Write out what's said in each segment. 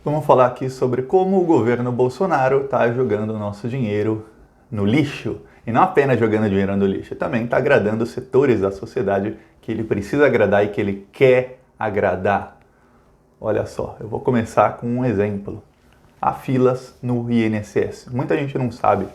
Vamos falar aqui sobre como o governo Bolsonaro está jogando o nosso dinheiro no lixo. E não apenas jogando dinheiro no lixo, também está agradando os setores da sociedade que ele precisa agradar e que ele quer agradar. Olha só, eu vou começar com um exemplo. Há filas no INSS. Muita gente não sabe,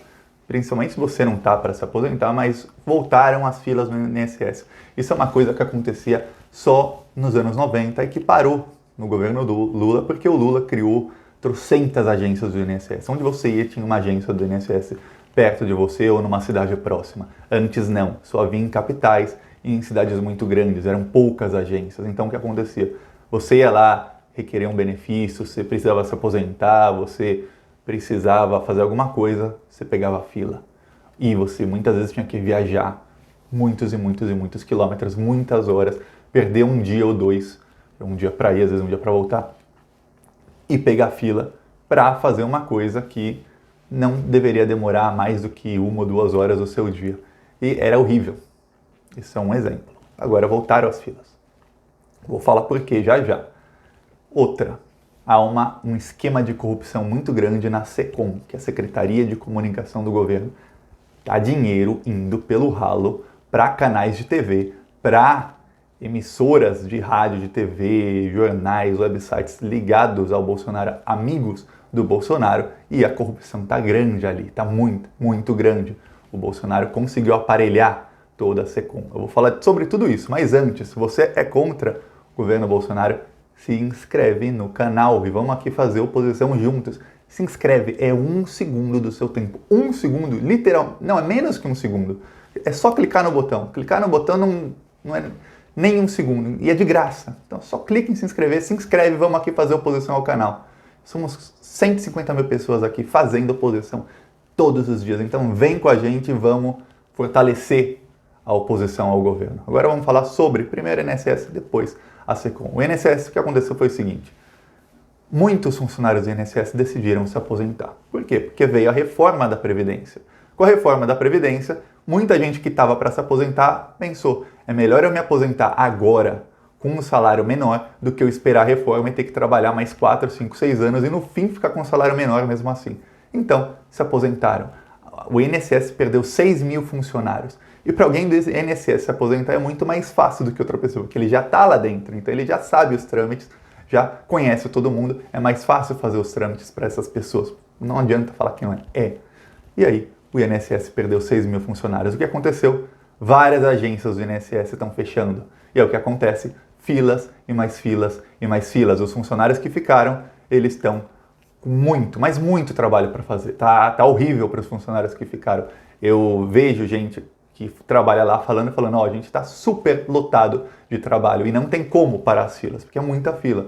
principalmente se você não está para se aposentar, mas voltaram as filas no INSS. Isso é uma coisa que acontecia só nos anos 90 e que parou no governo do Lula, porque o Lula criou trocentas agências do INSS. Onde você ia tinha uma agência do INSS perto de você ou numa cidade próxima. Antes não, só havia em capitais e em cidades muito grandes, eram poucas agências. Então o que acontecia? Você ia lá requerer um benefício, você precisava se aposentar, você precisava fazer alguma coisa, você pegava a fila. E você muitas vezes tinha que viajar muitos e muitos e muitos quilômetros, muitas horas, perder um dia ou dois, um dia para ir, às vezes um dia para voltar, e pegar fila para fazer uma coisa que não deveria demorar mais do que 1 ou 2 horas do seu dia. E era horrível. Isso é um exemplo. Agora voltaram as filas. Vou falar por quê já já. Outra, há um esquema de corrupção muito grande na SECOM, que é a Secretaria de Comunicação do Governo. Há dinheiro indo pelo ralo para canais de TV, para emissoras de rádio, de TV, jornais, websites ligados ao Bolsonaro, amigos do Bolsonaro, e a corrupção está grande ali, está muito, muito grande. O Bolsonaro conseguiu aparelhar toda a SECOM. Eu vou falar sobre tudo isso, mas antes, se você é contra o governo Bolsonaro, se inscreve no canal e vamos aqui fazer oposição juntos. Se inscreve, é 1 segundo do seu tempo. 1 segundo, literal, não, é menos que 1 segundo. É só clicar no botão. Clicar no botão não é nem 1 segundo, e é de graça. Então só clique em se inscreve, vamos aqui fazer oposição ao canal. Somos 150 mil pessoas aqui fazendo oposição todos os dias. Então vem com a gente e vamos fortalecer a oposição ao governo. Agora vamos falar sobre, primeiro, o INSS, depois a SECOM. O INSS, o que aconteceu foi o seguinte: muitos funcionários do INSS decidiram se aposentar. Por quê? Porque veio a reforma da Previdência. Com a reforma da Previdência, muita gente que estava para se aposentar pensou, é melhor eu me aposentar agora com um salário menor do que eu esperar a reforma e ter que trabalhar mais 4, 5, 6 anos e no fim ficar com um salário menor mesmo assim. Então, se aposentaram. O INSS perdeu 6 mil funcionários. E para alguém do INSS se aposentar é muito mais fácil do que outra pessoa, porque ele já está lá dentro, então ele já sabe os trâmites, já conhece todo mundo, é mais fácil fazer os trâmites para essas pessoas. Não adianta falar que não é. É. E aí, o INSS perdeu 6 mil funcionários. O que aconteceu? Várias agências do INSS estão fechando. E é o que acontece? Filas e mais filas e mais filas. Os funcionários que ficaram, eles estão com muito, mas muito trabalho para fazer. Tá horrível para os funcionários que ficaram. Eu vejo gente que trabalha lá falando, ó, a gente está super lotado de trabalho e não tem como parar as filas, porque é muita fila.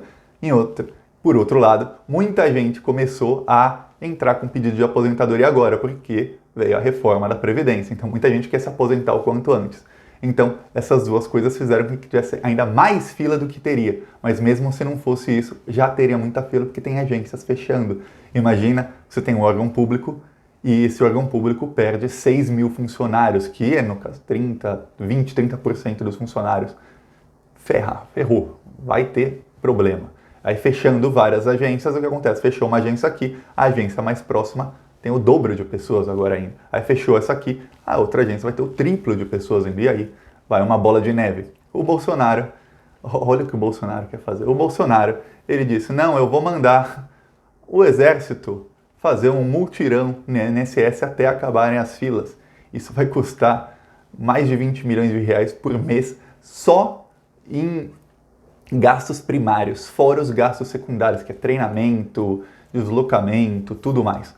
Por outro lado, muita gente começou a entrar com pedido de aposentadoria agora, porque veio a reforma da Previdência. Então, muita gente quer se aposentar o quanto antes. Então, essas duas coisas fizeram com que tivesse ainda mais fila do que teria. Mas mesmo se não fosse isso, já teria muita fila, porque tem agências fechando. Imagina, você tem um órgão público e esse órgão público perde 6 mil funcionários, que é, no caso, 30% dos funcionários. Ferrou. Vai ter problema. Aí fechando várias agências, o que acontece? Fechou uma agência aqui, a agência mais próxima tem o dobro de pessoas agora ainda. Aí fechou essa aqui, a outra agência vai ter o triplo de pessoas ainda. E aí vai uma bola de neve. O Bolsonaro, olha o que o Bolsonaro quer fazer. O Bolsonaro, ele disse, não, eu vou mandar o exército fazer um multirão no INSS até acabarem as filas. Isso vai custar mais de 20 milhões de reais por mês só em gastos primários, fora os gastos secundários, que é treinamento, deslocamento, tudo mais.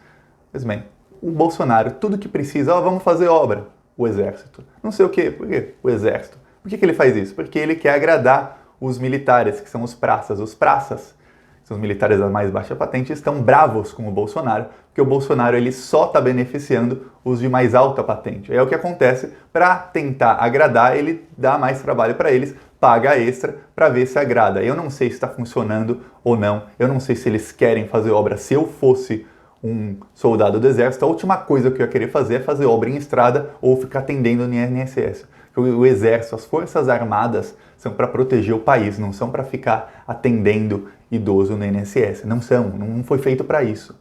Pois bem, o Bolsonaro, tudo que precisa, vamos fazer obra, o exército. Não sei o quê, por quê? O exército. Por que ele faz isso? Porque ele quer agradar os militares, que são os praças. Os praças, que são os militares da mais baixa patente, estão bravos com o Bolsonaro, porque o Bolsonaro ele só está beneficiando os de mais alta patente. É o que acontece, para tentar agradar, ele dá mais trabalho para eles, paga extra para ver se agrada. Eu não sei se está funcionando ou não, eu não sei se eles querem fazer obra. Se eu fosse um soldado do exército, a última coisa que eu ia querer fazer é fazer obra em estrada ou ficar atendendo no INSS. O exército, as forças armadas são para proteger o país, não são para ficar atendendo idoso no INSS. Não foi feito para isso.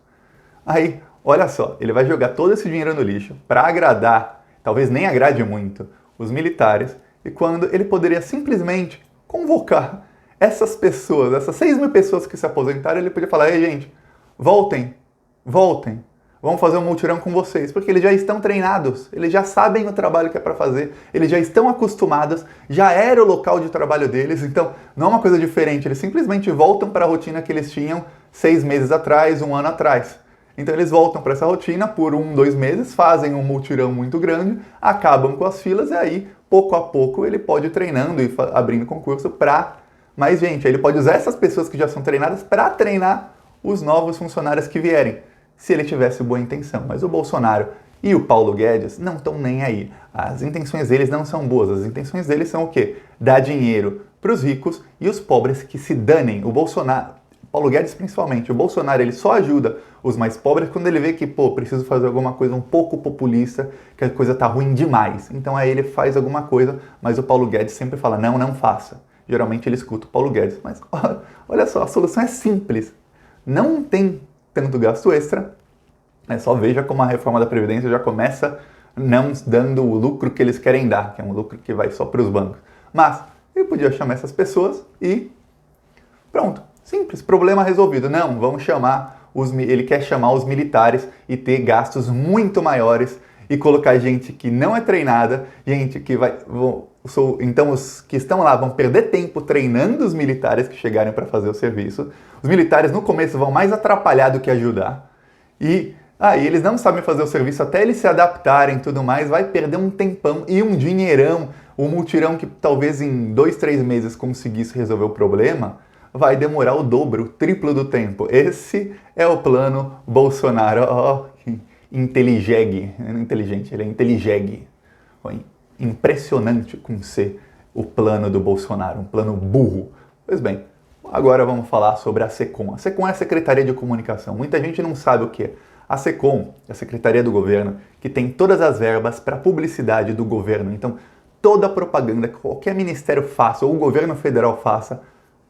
Aí, olha só, ele vai jogar todo esse dinheiro no lixo para agradar, talvez nem agrade muito, os militares, e quando ele poderia simplesmente convocar essas pessoas, essas 6 mil pessoas que se aposentaram, ele podia falar: ei, gente, voltem, vamos fazer um mutirão com vocês, porque eles já estão treinados, eles já sabem o trabalho que é para fazer, eles já estão acostumados, já era o local de trabalho deles, então não é uma coisa diferente, eles simplesmente voltam para a rotina que eles tinham 6 meses atrás, 1 ano atrás. Então eles voltam para essa rotina por 1, 2 meses, fazem um mutirão muito grande, acabam com as filas e aí, pouco a pouco, ele pode ir treinando e abrindo concurso para mais gente. Aí ele pode usar essas pessoas que já são treinadas para treinar os novos funcionários que vierem, se ele tivesse boa intenção. Mas o Bolsonaro e o Paulo Guedes não estão nem aí. As intenções deles não são boas. As intenções deles são o quê? Dar dinheiro para os ricos e os pobres que se danem. O Bolsonaro, Paulo Guedes principalmente, o Bolsonaro, ele só ajuda os mais pobres quando ele vê que, preciso fazer alguma coisa um pouco populista, que a coisa tá ruim demais. Então aí ele faz alguma coisa, mas o Paulo Guedes sempre fala: não faça. Geralmente ele escuta o Paulo Guedes. Mas olha só, a solução é simples. Não tem tanto gasto extra, só veja como a reforma da Previdência já começa não dando o lucro que eles querem dar, que é um lucro que vai só para os bancos. Mas ele podia chamar essas pessoas e pronto, simples, problema resolvido. Não, vamos chamar, ele quer chamar os militares e ter gastos muito maiores e colocar gente que não é treinada, gente que então os que estão lá vão perder tempo treinando os militares que chegarem para fazer o serviço. Os militares no começo vão mais atrapalhar do que ajudar. E aí eles não sabem fazer o serviço até eles se adaptarem e tudo mais, vai perder um tempão e um dinheirão. O mutirão que talvez em 2, 3 meses conseguisse resolver o problema, vai demorar o dobro, o triplo do tempo. Esse é o plano Bolsonaro. Inteligente, ele é inteligente. Impressionante com ser o plano do Bolsonaro, um plano burro. Pois bem, agora vamos falar sobre a SECOM. A SECOM é a Secretaria de Comunicação. Muita gente não sabe o que é. A SECOM é a Secretaria do Governo que tem todas as verbas para publicidade do governo. Então, toda a propaganda que qualquer ministério faça ou o governo federal faça,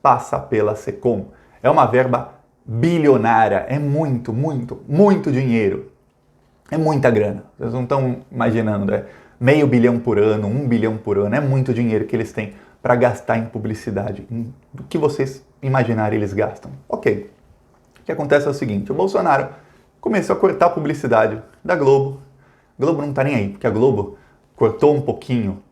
passa pela SECOM. É uma verba bilionária, é muito, muito, muito dinheiro. É muita grana. Vocês não estão imaginando, meio bilhão por ano, 1 bilhão por ano. É muito dinheiro que eles têm para gastar em publicidade. O que vocês imaginarem eles gastam. Ok. O que acontece é o seguinte, o Bolsonaro começou a cortar a publicidade da Globo. A Globo não está nem aí, porque a Globo cortou um pouquinho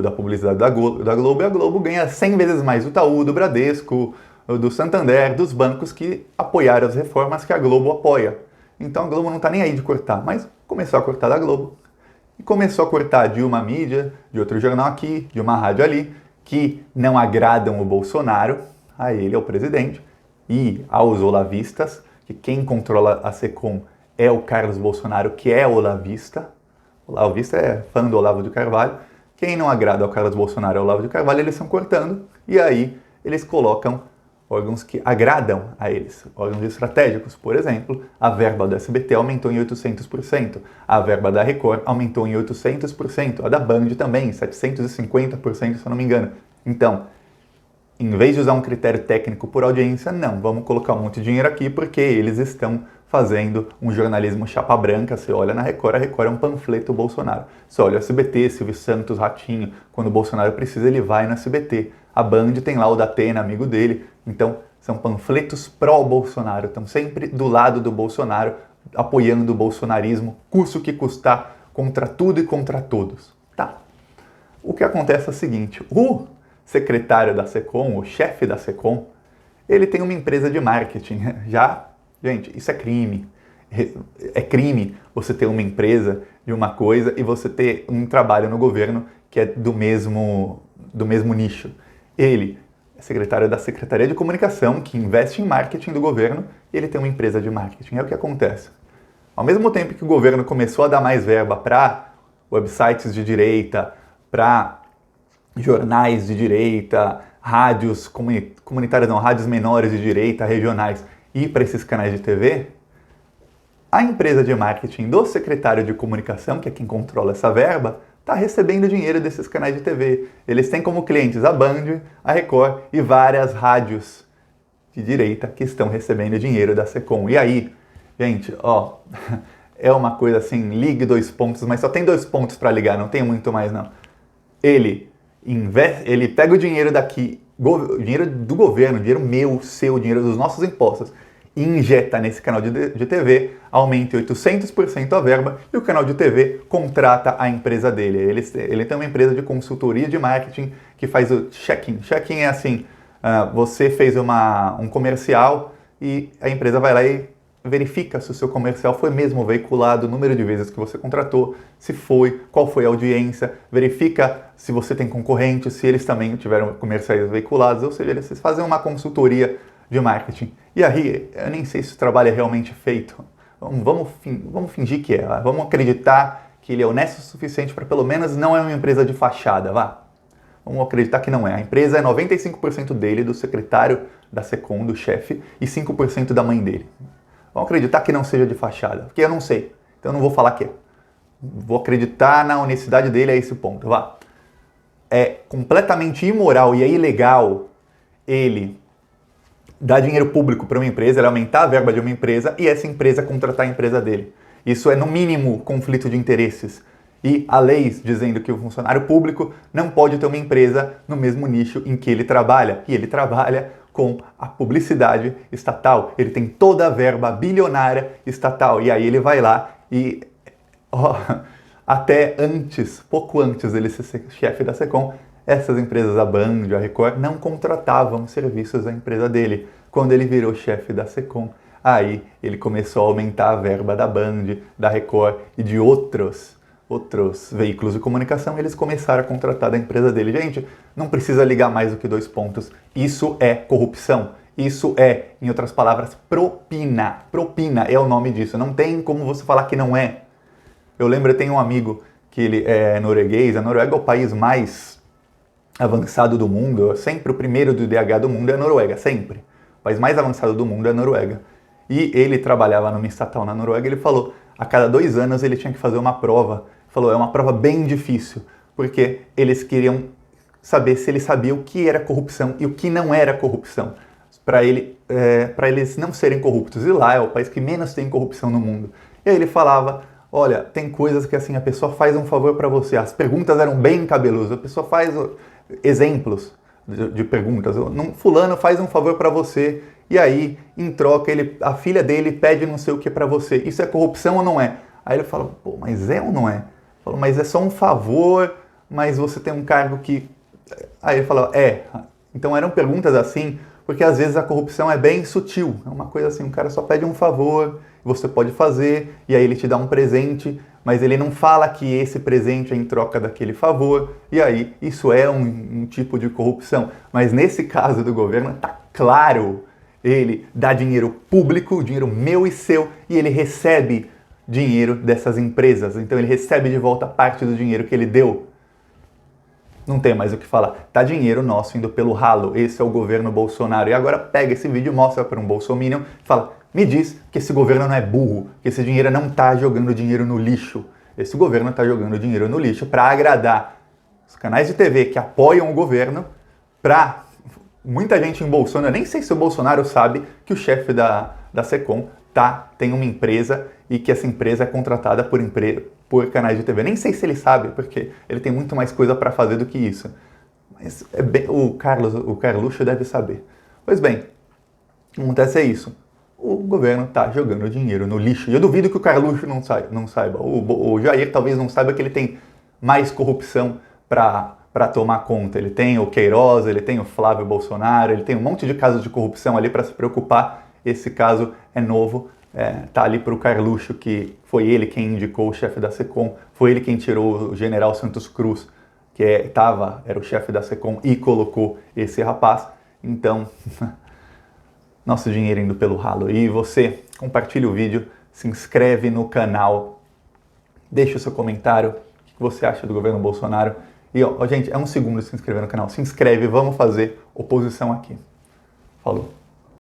da publicidade da Globo e a Globo ganha 100 vezes mais do Itaú, do Bradesco, do Santander, dos bancos que apoiaram as reformas que a Globo apoia. Então a Globo não está nem aí de cortar, mas começou a cortar da Globo. E começou a cortar de uma mídia, de outro jornal aqui, de uma rádio ali, que não agradam o Bolsonaro, a ele, ao presidente, e aos olavistas, que quem controla a SECOM é o Carlos Bolsonaro, que é olavista. O olavista é fã do Olavo de Carvalho. Quem não agrada ao Carlos Bolsonaro e ao Olavo de Carvalho, eles estão cortando, e aí eles colocam órgãos que agradam a eles, órgãos estratégicos. Por exemplo, a verba do SBT aumentou em 800%, a verba da Record aumentou em 800%, a da Band também, 750%, se eu não me engano. Então, em vez de usar um critério técnico por audiência, não, vamos colocar um monte de dinheiro aqui porque eles estão fazendo um jornalismo chapa branca. Você olha na Record, a Record é um panfleto Bolsonaro. Você olha o SBT, Silvio Santos, Ratinho, quando o Bolsonaro precisa, ele vai no SBT. A Band tem lá o Datena, amigo dele. Então, são panfletos pró-Bolsonaro. Estão sempre do lado do Bolsonaro, apoiando o bolsonarismo, custe o que custar, contra tudo e contra todos. Tá. O que acontece é o seguinte, o secretário da SECOM, o chefe da SECOM, ele tem uma empresa de marketing. Gente, isso é crime. É crime você ter uma empresa de uma coisa e você ter um trabalho no governo que é do mesmo nicho. Ele é secretário da Secretaria de Comunicação, que investe em marketing do governo, e ele tem uma empresa de marketing. É o que acontece. Ao mesmo tempo que o governo começou a dar mais verba para websites de direita, para jornais de direita, rádios comunitárias, não, rádios menores de direita, regionais, e para esses canais de TV, a empresa de marketing do secretário de Comunicação, que é quem controla essa verba, está recebendo dinheiro desses canais de TV. Eles têm como clientes a Band, a Record e várias rádios de direita que estão recebendo dinheiro da Secom. E aí, gente, ó, é uma coisa assim, ligue 2 pontos, mas só tem 2 pontos para ligar, não tem muito mais não. Ele pega o dinheiro daqui, dinheiro do governo, dinheiro meu, seu, dinheiro dos nossos impostos, e injeta nesse canal de TV, aumenta 800% a verba e o canal de TV contrata a empresa dele. Ele tem uma empresa de consultoria de marketing que faz o check-in. Check-in é assim, você fez um comercial e a empresa vai lá e verifica se o seu comercial foi mesmo veiculado, o número de vezes que você contratou, se foi, qual foi a audiência, verifica se você tem concorrentes, se eles também tiveram comerciais veiculados, ou seja, eles fazem uma consultoria de marketing. E aí, eu nem sei se o trabalho é realmente feito. Vamos fingir que é, vamos acreditar que ele é honesto o suficiente para pelo menos não é uma empresa de fachada, vá. Vamos acreditar que não é. A empresa é 95% dele, do secretário da Secom, do chefe, e 5% da mãe dele. Vamos acreditar que não seja de fachada, porque eu não sei. Então eu não vou falar que é. Vou acreditar na honestidade dele a esse ponto, vá. É completamente imoral e é ilegal ele dar dinheiro público para uma empresa, ele aumentar a verba de uma empresa e essa empresa contratar a empresa dele. Isso é, no mínimo, conflito de interesses. E há leis dizendo que o funcionário público não pode ter uma empresa no mesmo nicho em que ele trabalha. E ele trabalha com a publicidade estatal. Ele tem toda a verba bilionária estatal. E aí ele vai lá e, até antes, pouco antes dele ser chefe da Secom, essas empresas, a Band, a Record, não contratavam serviços da empresa dele. Quando ele virou chefe da Secom, aí ele começou a aumentar a verba da Band, da Record e de outros veículos de comunicação, eles começaram a contratar da empresa dele. Gente, não precisa ligar mais do que 2 pontos. Isso é corrupção. Isso é, em outras palavras, propina. Propina é o nome disso. Não tem como você falar que não é. Eu lembro, eu tenho um amigo que ele é norueguês. A Noruega é o país mais avançado do mundo. Sempre o primeiro do IDH do mundo é a Noruega, sempre. O país mais avançado do mundo é a Noruega. E ele trabalhava numa estatal na Noruega. Ele falou, a cada 2 anos ele tinha que fazer uma prova. Falou, é uma prova bem difícil, porque eles queriam saber se ele sabia o que era corrupção e o que não era corrupção, para eles não serem corruptos. E lá é o país que menos tem corrupção no mundo. E aí ele falava, olha, tem coisas que assim, a pessoa faz um favor para você. As perguntas eram bem cabelosas, a pessoa faz exemplos de perguntas. Fulano faz um favor para você, e aí, em troca, a filha dele pede não sei o que para você. Isso é corrupção ou não é? Aí ele fala, pô, mas é ou não é? Falou, mas é só um favor, mas você tem um cargo que... Aí ele falou, Então eram perguntas assim, porque às vezes a corrupção é bem sutil. É uma coisa assim, um cara só pede um favor, você pode fazer, e aí ele te dá um presente, mas ele não fala que esse presente é em troca daquele favor, e aí isso é um tipo de corrupção. Mas nesse caso do governo, tá claro, ele dá dinheiro público, dinheiro meu e seu, e ele recebe dinheiro dessas empresas. Então ele recebe de volta parte do dinheiro que ele deu. Não tem mais o que falar. Tá dinheiro nosso indo pelo ralo. Esse é o governo Bolsonaro. E agora pega esse vídeo e mostra para um bolsominion e fala, me diz que esse governo não é burro, que esse dinheiro não tá jogando dinheiro no lixo. Esse governo tá jogando dinheiro no lixo para agradar os canais de TV que apoiam o governo, para muita gente em Bolsonaro. Nem sei se o Bolsonaro sabe que o chefe da Secom tem uma empresa e que essa empresa é contratada por canais de TV. Nem sei se ele sabe, porque ele tem muito mais coisa para fazer do que isso. Mas o Carluxo deve saber. Pois bem, o que acontece é isso. O governo está jogando dinheiro no lixo. E eu duvido que o Carluxo não saiba. O Jair talvez não saiba que ele tem mais corrupção para tomar conta. Ele tem o Queiroz, ele tem o Flávio Bolsonaro, ele tem um monte de casos de corrupção ali para se preocupar. Esse caso é novo, tá ali para o Carluxo, que foi ele quem indicou o chefe da Secom, foi ele quem tirou o general Santos Cruz, que era o chefe da Secom, e colocou esse rapaz. Então, nosso dinheiro indo pelo ralo. E você, compartilha o vídeo, se inscreve no canal, deixa o seu comentário, o que você acha do governo Bolsonaro. E, gente, é 1 segundo de se inscrever no canal. Se inscreve, vamos fazer oposição aqui. Falou!